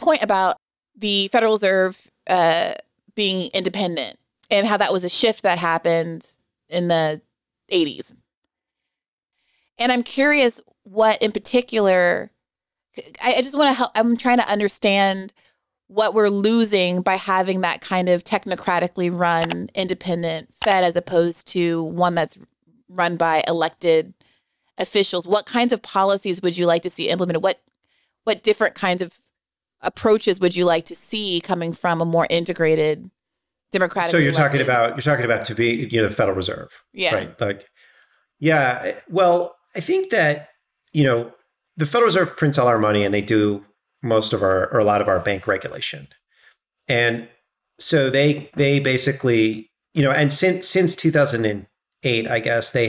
point about the Federal Reserve being independent and how that was a shift that happened in the 80s. And I'm curious what in particular, I just want to help, I'm trying to understand what we're losing by having that kind of technocratically run independent Fed as opposed to one that's run by elected officials. What kinds of policies would you like to see implemented? What different kinds of approaches would you like to see coming from a more integrated democratic? So you're talking about to be, the Federal Reserve, yeah, right? Like, yeah. Well, I think that the Federal Reserve prints all our money, and they do most of or a lot of our bank regulation, and so they basically and since 2008, I guess they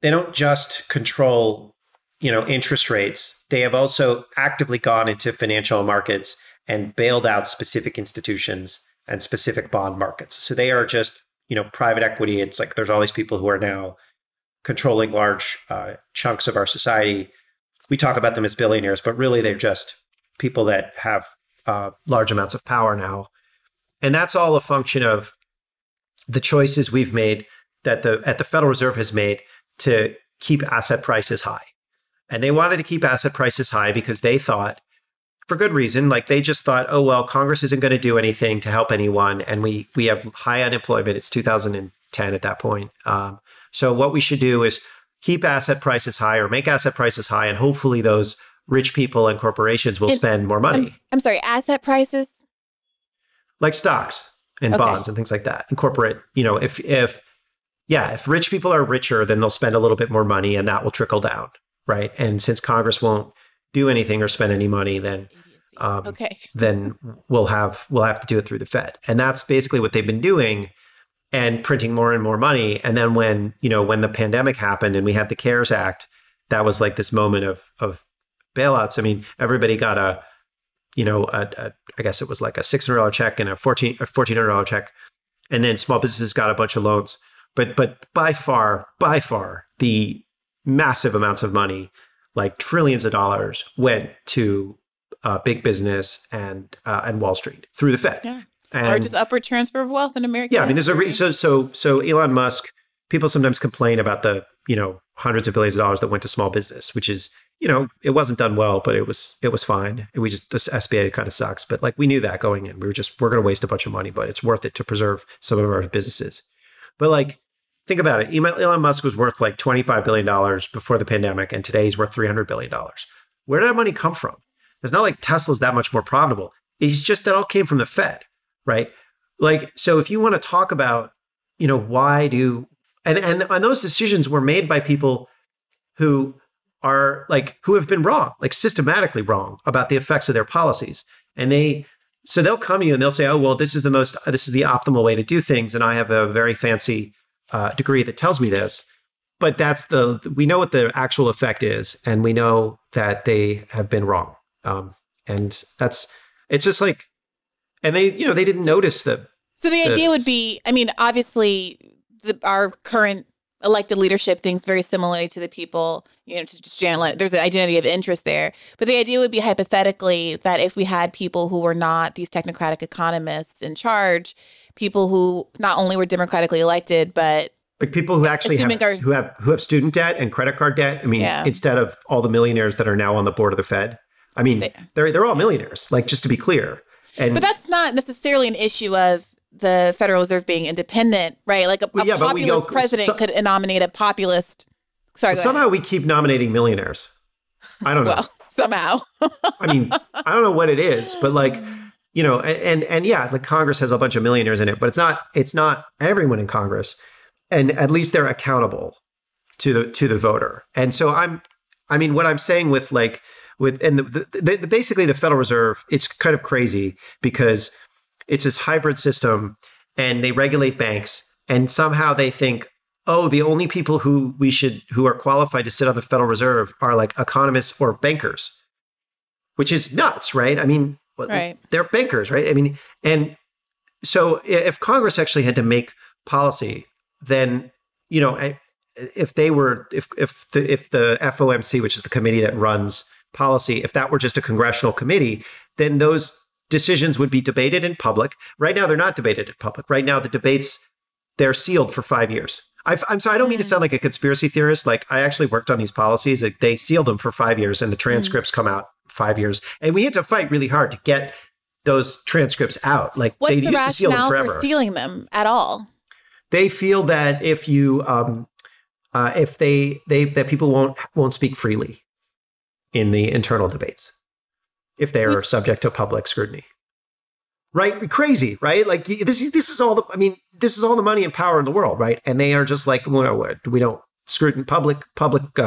don't just control interest rates. They have also actively gone into financial markets and bailed out specific institutions and specific bond markets. So they are just, private equity. It's like there's all these people who are now controlling large chunks of our society. We talk about them as billionaires, but really they're just people that have large amounts of power now. And that's all a function of the choices we've made that the Federal Reserve has made to keep asset prices high. And they wanted to keep asset prices high because they thought, for good reason, like they just thought, oh, well, Congress isn't going to do anything to help anyone. And we have high unemployment. It's 2010 at that point. So what we should do is keep asset prices high or make asset prices high. And hopefully those rich people and corporations will spend more money. I'm sorry, asset prices? Like stocks and bonds and things like that. Incorporate, if rich people are richer, then they'll spend a little bit more money and that will trickle down. Right. And since Congress won't do anything or spend any money, then then we'll have to do it through the Fed. And that's basically what they've been doing and printing more and more money. And then when the pandemic happened and we had the CARES Act, that was like this moment of bailouts. I mean, everybody got I guess it was like a $600 check and a $1,400 check. And then small businesses got a bunch of loans. But by far, the massive amounts of money, like trillions of dollars, went to big business and Wall Street through the Fed. Yeah. And, or just upward transfer of wealth in America. Yeah, I mean, there's a so Elon Musk. People sometimes complain about the hundreds of billions of dollars that went to small business, which is it wasn't done well, but it was fine. This SBA kind of sucks, but like we knew that going in. We're going to waste a bunch of money, but it's worth it to preserve some of our businesses. But like, think about it. Elon Musk was worth like $25 billion before the pandemic, and today he's worth $300 billion. Where did that money come from? It's not like Tesla's that much more profitable. It's just that all came from the Fed, right? Like, so if you want to talk about, why do, and those decisions were made by people who are like, who have been wrong, like systematically wrong about the effects of their policies. And so they'll come to you and they'll say, oh, well, this is the optimal way to do things. And I have a very fancy degree that tells me this, but we know what the actual effect is, and we know that they have been wrong. And it's just like, and they didn't notice that. So the idea would be, I mean, obviously our current elected leadership thinks very similarly to the people, to just generalize, there's an identity of interest there. But the idea would be hypothetically that if we had people who were not these technocratic economists in charge, people who not only were democratically elected, but like people who actually have student debt and credit card debt. I mean, instead of all the millionaires that are now on the board of the Fed. I mean, they're all millionaires, like, just to be clear. But that's not necessarily an issue of the Federal Reserve being independent, right? Like a populist president could nominate a populist. Sorry, somehow we keep nominating millionaires. I don't know. Well, somehow. I mean, I don't know what it is, but like, and yeah, the Congress has a bunch of millionaires in it, but it's not everyone in Congress. And at least they're accountable to the voter. And so what I'm saying basically the Federal Reserve, it's kind of crazy because it's this hybrid system and they regulate banks, and somehow they think, oh, the only people who are qualified to sit on the Federal Reserve are like economists or bankers, which is nuts, right? I mean, right. They're bankers, right? I mean, and so if Congress actually had to make policy, then, if the FOMC, which is the committee that runs policy, if that were just a congressional committee, then those decisions would be debated in public. Right now, they're not debated in public. Right now, the debates, they're sealed for 5 years. I'm sorry, I don't mean to sound like a conspiracy theorist. Like, I actually worked on these policies. Like, they sealed them for 5 years and the transcripts come out 5 years. And we had to fight really hard to get those transcripts out. Like, what's they the used to seal them rationale forever. for sealing them at all? They feel that if you, if that people won't speak freely in the internal debates, if they are subject to public scrutiny. Right? Crazy, right? Like, this is all this is all the money and power in the world, right? And they are just like, well, we don't scrutiny. Public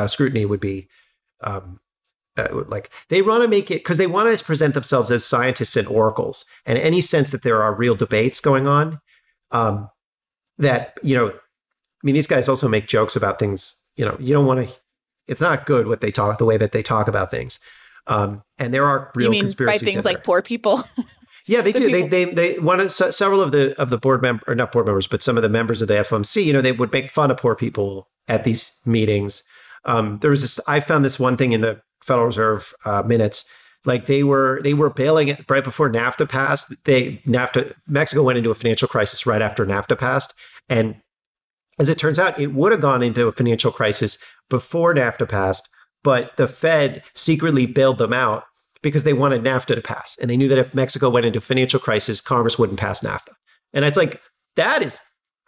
scrutiny would be like, they want to make it because they want to present themselves as scientists and oracles, and any sense that there are real debates going on. That, these guys also make jokes about things. You don't want to. It's not good what they talk, the way that they talk about things. And there are real conspiracies. By things like poor people. Yeah, they do. They wanted several of the board members, or not board members, but some of the members of the FOMC. They would make fun of poor people at these meetings. There was this. I found this one thing in the Federal Reserve minutes. Like, they were bailing it right before NAFTA passed. Mexico went into a financial crisis right after NAFTA passed, and as it turns out, it would have gone into a financial crisis before NAFTA passed, but the Fed secretly bailed them out because they wanted NAFTA to pass. And they knew that if Mexico went into financial crisis, Congress wouldn't pass NAFTA. And it's like, that is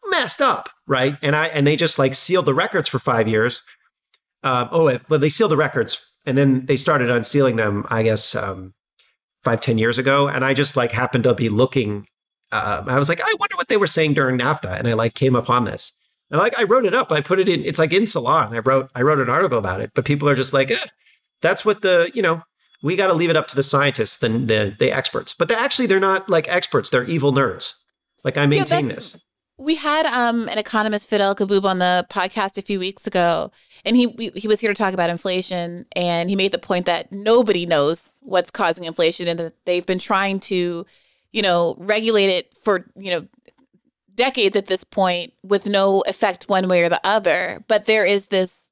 messed up, right? And they just like sealed the records for 5 years. They sealed the records and then they started unsealing them, I guess, 5-10 years ago. And I just like happened to be looking, I was like, I wonder what they were saying during NAFTA. And I like came upon this. And I wrote it up. I put it in, it's like in Salon. I wrote an article about it, but people are just like, that's what we got to leave it up to the scientists, the experts. But they're not like experts. They're evil nerds. Like, I maintain this. We had an economist, Fidel Kaboub, on the podcast a few weeks ago, and he was here to talk about inflation. And he made the point that nobody knows what's causing inflation, and that they've been trying to, regulate it for, decades at this point with no effect one way or the other. But there is this,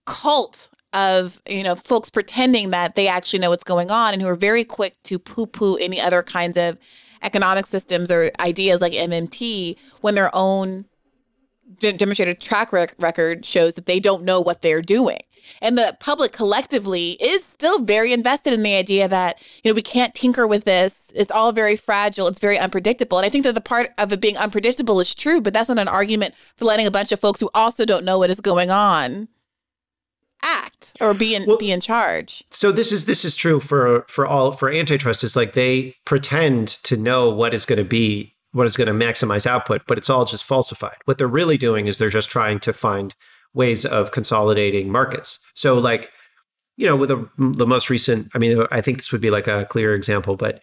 cult of, folks pretending that they actually know what's going on and who are very quick to poo-poo any other kinds of economic systems or ideas like MMT when their own demonstrated track record shows that they don't know what they're doing. And the public collectively is still very invested in the idea that, we can't tinker with this. It's all very fragile. It's very unpredictable. And I think that the part of it being unpredictable is true, but that's not an argument for letting a bunch of folks who also don't know what is going on act or be in charge. So this is true for antitrust. It's like they pretend to know what is going to maximize output, but it's all just falsified. What they're really doing is they're just trying to find ways of consolidating markets. So like, with the most recent, I think this would be like a clear example, but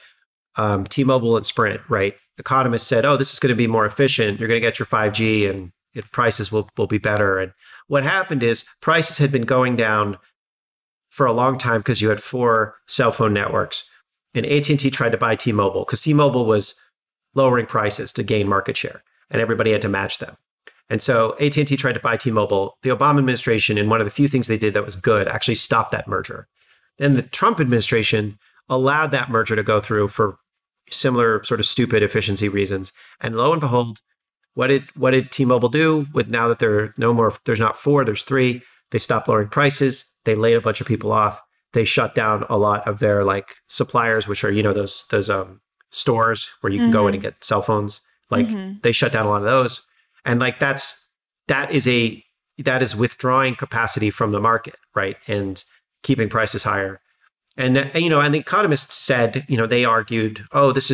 T-Mobile and Sprint, right? Economists said, oh, this is going to be more efficient. You're going to get your 5G and prices will be better. And what happened is prices had been going down for a long time because you had 4 cell phone networks. And AT&T tried to buy T-Mobile because T-Mobile was lowering prices to gain market share, and everybody had to match them. And so AT&T tried to buy T-Mobile. The Obama administration, and one of the few things they did that was good, actually stopped that merger. Then the Trump administration allowed that merger to go through for similar sort of stupid efficiency reasons. And lo and behold, what did T-Mobile do with now that there's not 4, there's 3, they stopped lowering prices. They laid a bunch of people off. They shut down a lot of their like suppliers, which are, those stores where you can go in and get cell phones. Like they shut down a lot of those. And like that is withdrawing capacity from the market, right? And keeping prices higher. And and the economists said, they argued, oh, this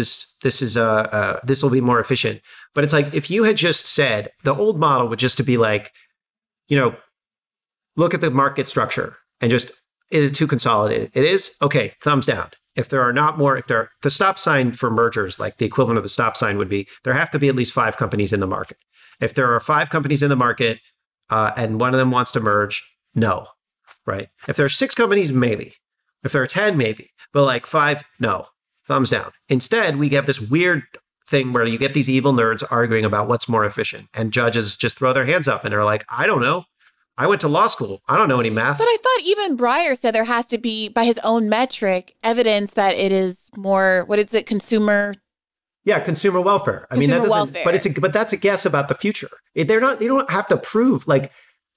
will be more efficient. But it's like, if you had just said, the old model would just to be like, look at the market structure and just, is it too consolidated? It is? Okay, thumbs down. If there are not more, the stop sign for mergers, like the equivalent of the stop sign would be, there have to be at least 5 companies in the market. If there are 5 companies in the market and one of them wants to merge, no, right? If there are 6 companies, maybe. If there are 10, maybe. But like 5, no, thumbs down. Instead, we have this weird thing where you get these evil nerds arguing about what's more efficient. And judges just throw their hands up and they're like, I don't know. I went to law school. I don't know any math. But I thought even Breyer said there has to be, by his own metric, evidence that it is more, what is it, consumer? Yeah, consumer welfare. I mean, that doesn't, welfare. but that's a guess about the future. They don't have to prove, like,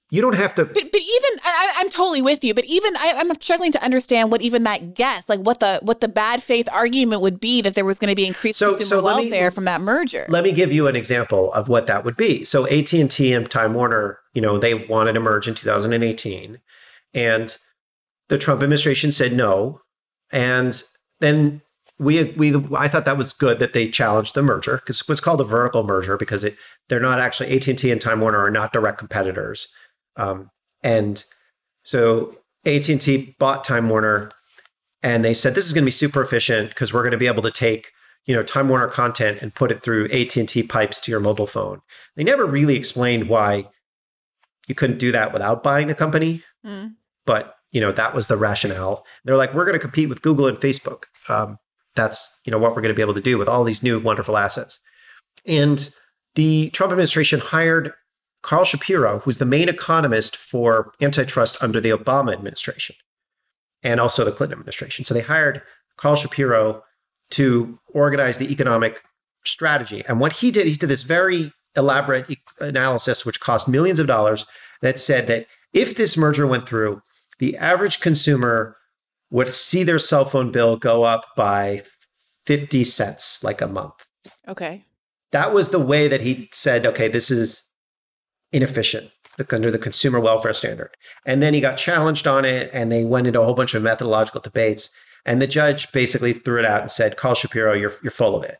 you don't have to. But even, I'm totally with you, but even I'm struggling to understand what even that guess, like what the bad faith argument would be that there was going to be increased consumer welfare from that merger. Let me give you an example of what that would be. So AT&T and Time Warner, they wanted to merge in 2018, and the Trump administration said no. And then I thought that was good that they challenged the merger, because it was called a vertical merger because they're not actually, AT&T and Time Warner are not direct competitors. And so AT&T bought Time Warner, and they said, this is going to be super efficient because we're going to be able to take, Time Warner content and put it through AT&T pipes to your mobile phone. They never really explained why you couldn't do that without buying the company. But, that was the rationale. They're like, we're going to compete with Google and Facebook. That's, what we're going to be able to do with all these new wonderful assets. And the Trump administration hired Carl Shapiro, who's the main economist for antitrust under the Obama administration and also the Clinton administration. So they hired Carl Shapiro to organize the economic strategy. And what he did this very elaborate analysis, which cost millions of dollars, that said that if this merger went through, the average consumer would see their cell phone bill go up by 50 cents, like a month. Okay. That was the way that he said, okay, this is inefficient under the consumer welfare standard. And then he got challenged on it, and they went into a whole bunch of methodological debates. And the judge basically threw it out and said, Carl Shapiro, you're full of it.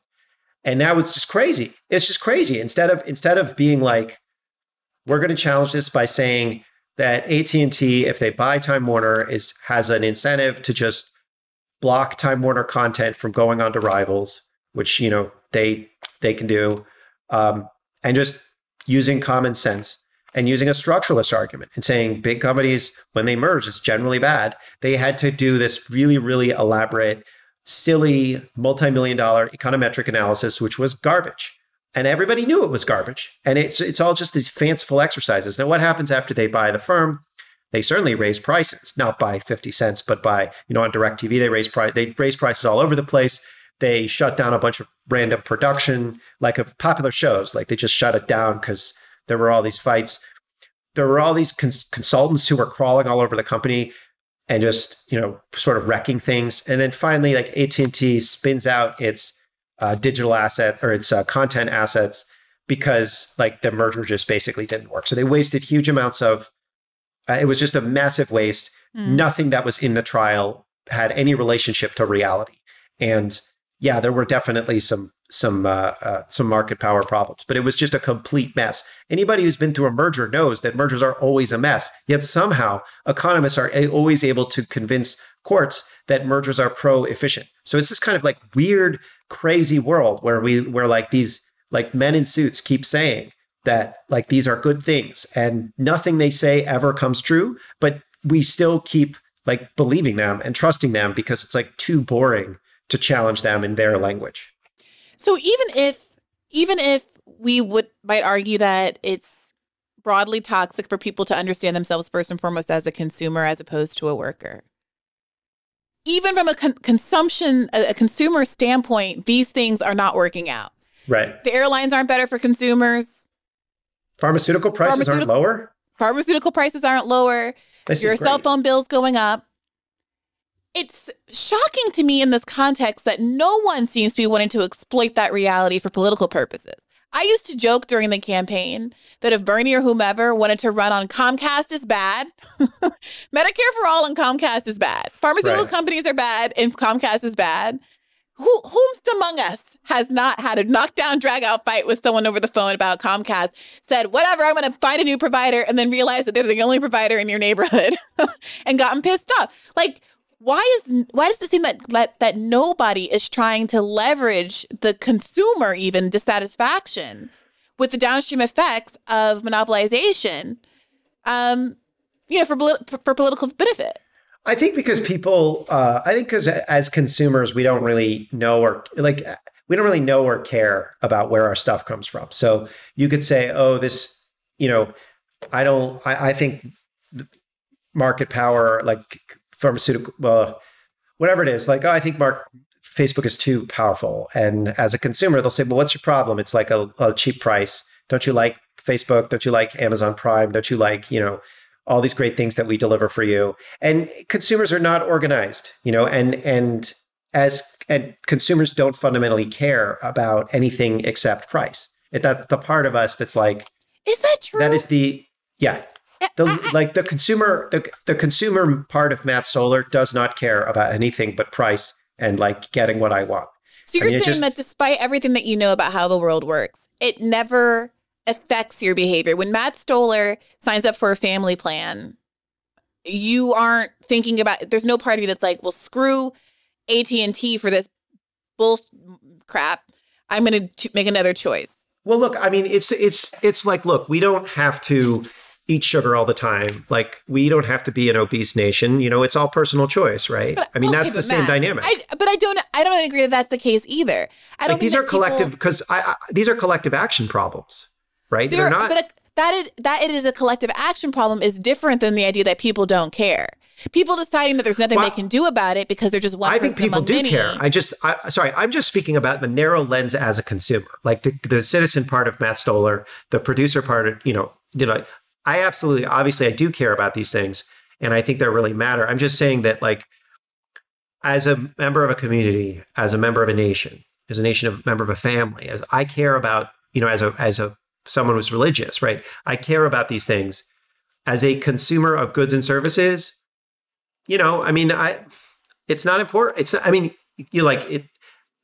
And now it's just crazy. It's just crazy. Instead of being like, we're going to challenge this by saying that AT&T, if they buy Time Warner, has an incentive to just block Time Warner content from going on to rivals, which they can do, and just using common sense and using a structuralist argument and saying big companies, when they merge, it's generally bad. They had to do this really, really elaborate, silly, multi-million-dollar econometric analysis, which was garbage. And everybody knew it was garbage. And it's all just these fanciful exercises. Now, what happens after they buy the firm? They certainly raise prices, not by 50 cents, but by, on DirecTV, they raise prices all over the place. They shut down a bunch of random production, like of popular shows. Like they just shut it down because there were all these fights. There were all these consultants who were crawling all over the company and just, sort of wrecking things. And then finally, like AT&T spins out its digital asset or its content assets because like the merger just basically didn't work. So they wasted huge amounts of, it was just a massive waste. Nothing that was in the trial had any relationship to reality. And yeah, there were definitely some market power problems, but it was just a complete mess. Anybody who's been through a merger knows that mergers are always a mess. Yet somehow economists are always able to convince courts that mergers are pro-efficient. So it's this kind of like weird, crazy world where like these like men in suits keep saying that like these are good things and nothing they say ever comes true, but we still keep like believing them and trusting them because it's like too boring to challenge them in their language. So even if we might argue that it's broadly toxic for people to understand themselves first and foremost as a consumer as opposed to a worker, even from a consumer standpoint, these things are not working out. Right. The airlines aren't better for consumers. Pharmaceutical prices aren't lower. Pharmaceutical prices aren't lower. Your cell phone bill's going up. It's shocking to me in this context that no one seems to be wanting to exploit that reality for political purposes. I used to joke during the campaign that if Bernie or whomever wanted to run on Comcast is bad, Medicare for all and Comcast is bad. Pharmaceutical companies are bad and Comcast is bad. Whomst among us has not had a knockdown, drag-out fight with someone over the phone about Comcast, said, whatever, I'm going to find a new provider, and then realized that they're the only provider in your neighborhood and gotten pissed off? Like, why does it seem that nobody is trying to leverage the consumer even dissatisfaction with the downstream effects of monopolization, for political benefit? I think because because as consumers, we don't really know or care about where our stuff comes from. So you could say, oh, this, I think market power, like pharmaceutical, well, whatever it is, like, oh, I think Facebook is too powerful. And as a consumer, they'll say, well, what's your problem? It's like a cheap price. Don't you like Facebook? Don't you like Amazon Prime? Don't you like, all these great things that we deliver for you? And consumers are not organized, and consumers don't fundamentally care about anything except price. That the part of us that's like, is that true? That is the consumer part of Matt Stoller does not care about anything but price and like getting what I want. So you're saying that despite everything that you know about how the world works, it never affects your behavior. When Matt Stoller signs up for a family plan, you aren't thinking about, there's no part of you that's like, well, screw AT&T for this bull crap. I'm going to make another choice. Well, look, I mean, it's like, look, we don't have to eat sugar all the time. Like, we don't have to be an obese nation. It's all personal choice, right? But, I mean, that's the same dynamic. But I don't agree that that's the case either. I don't think these are collective, because these are collective action problems, right? They're not. But that it is a collective action problem is different than the idea that people don't care. People deciding that there's nothing they can do about it because they're just one person among many. I think people do care. I'm just speaking about the narrow lens as a consumer, like the citizen part of Matt Stoller, the producer part of, obviously I do care about these things, and I think they really matter. I'm just saying that, like, as a member of a community, as a member of a nation, as a member of a family, as I care about, as someone who's religious, right? I care about these things. As a consumer of goods and services, it's not important.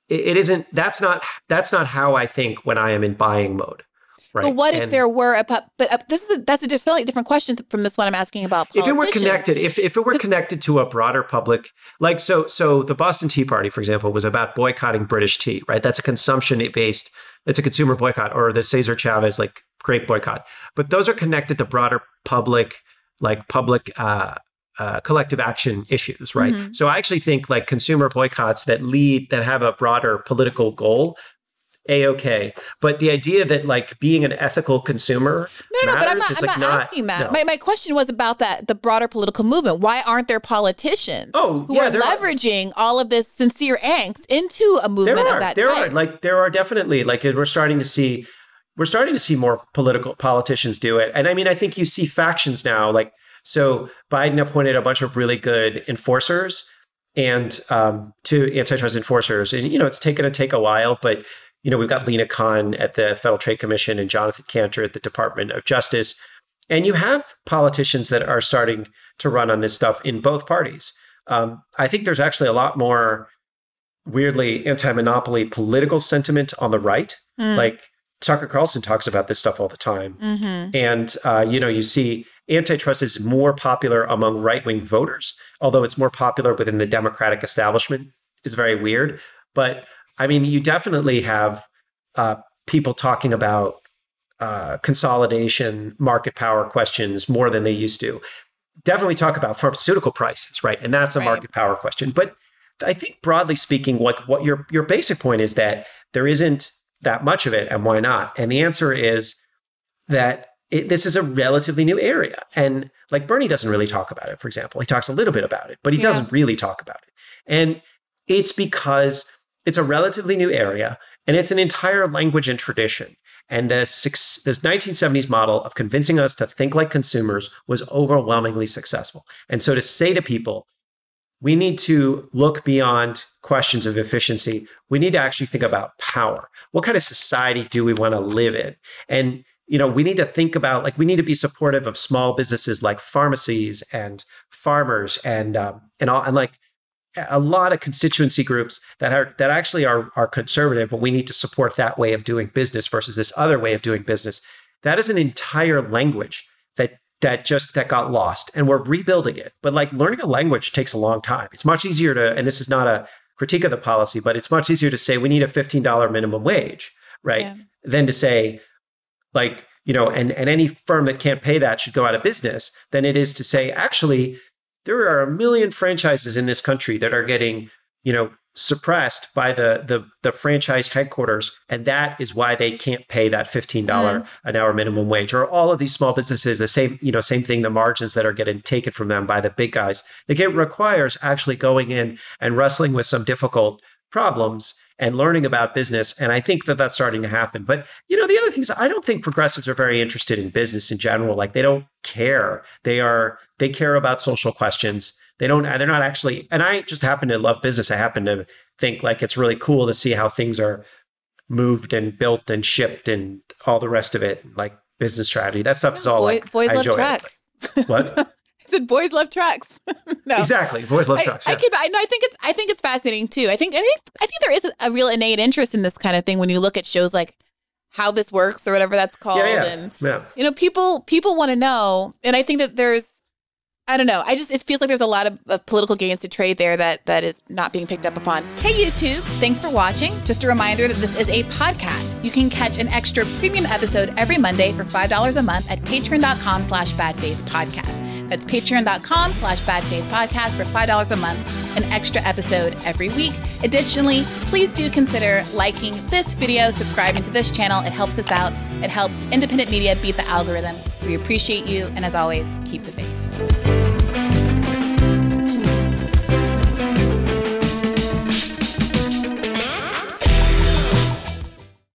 It isn't, that's not how I think when I am in buying mode. Right. But what if there were that's a slightly different question from this one I'm asking about politicians. If it were connected, if it were connected to a broader public, like, so the Boston Tea Party, for example, was about boycotting British tea, right? That's a consumption-based, it's a consumer boycott, or the Cesar Chavez, like, grape boycott. But those are connected to broader public collective action issues, right? Mm-hmm. So I actually think, like, consumer boycotts that have a broader political goal, A-okay. But the idea that, like, being an ethical consumer but I'm not asking that. No. My question was about the broader political movement. Why aren't there politicians who are leveraging all of this sincere angst into a movement of that type? There are definitely, like, we're starting to see more politicians do it. And I mean, I think you see factions now, like, so Biden appointed a bunch of really good enforcers and to antitrust enforcers. And, it's going to take a while, but we've got Lena Khan at the Federal Trade Commission and Jonathan Cantor at the Department of Justice. And you have politicians that are starting to run on this stuff in both parties. I think there's actually a lot more, weirdly, anti-monopoly political sentiment on the right. Like, Tucker Carlson talks about this stuff all the time. Mm-hmm. And, you see antitrust is more popular among right-wing voters, although it's more popular within the Democratic establishment. Is very weird. But I mean, you definitely have people talking about consolidation, market power questions more than they used to. Definitely talk about pharmaceutical prices, right? And that's a market power question. But I think broadly speaking, what your basic point is that there isn't that much of it, and why not? And the answer is that this is a relatively new area. And, like, Bernie doesn't really talk about it, for example. He talks a little bit about it, but he doesn't really talk about it. And it's because it's a relatively new area, and it's an entire language and tradition. And this 1970s model of convincing us to think like consumers was overwhelmingly successful. And so to say to people, we need to look beyond questions of efficiency. We need to actually think about power. What kind of society do we want to live in? And, we need to think about, like, we need to be supportive of small businesses like pharmacies and farmers and like a lot of constituency groups that actually are conservative, but we need to support that way of doing business versus this other way of doing business. That is an entire language that got lost, and we're rebuilding it. But, like, learning a language takes a long time. It's much easier and this is not a critique of the policy, but it's much easier to say we need a $15 minimum wage, right? Than to say, like, and any firm that can't pay that should go out of business, than it is to say, actually, there are a million franchises in this country that are getting, suppressed by the franchise headquarters, and that is why they can't pay that $15 an hour minimum wage. Or all of these small businesses, the same thing, the margins that are getting taken from them by the big guys. It requires actually going in and wrestling with some difficult problems and learning about business. And I think that that's starting to happen. But, the other thing is, I don't think progressives are very interested in business in general. Like, they don't care. They care about social questions. They're not actually, and I just happen to love business. I happen to think like it's really cool to see how things are moved and built and shipped and all the rest of it, like business strategy. That stuff is all boys love trucks. What? I said boys love trucks. No. Exactly. Boys love trucks. Yeah. I think it's fascinating too. I think there is a real innate interest in this kind of thing when you look at shows like How This Works or whatever that's called. And people want to know. And I think that I don't know. It feels like there's a lot of political gains to trade there that is not being picked up upon. Hey, YouTube, thanks for watching. Just a reminder that this is a podcast. You can catch an extra premium episode every Monday for $5 a month at patreon.com/badfaithpodcast. That's patreon.com/badfaithpodcast for $5 a month, an extra episode every week. Additionally, please do consider liking this video, subscribing to this channel. It helps us out. It helps independent media beat the algorithm. We appreciate you. And as always, keep the faith.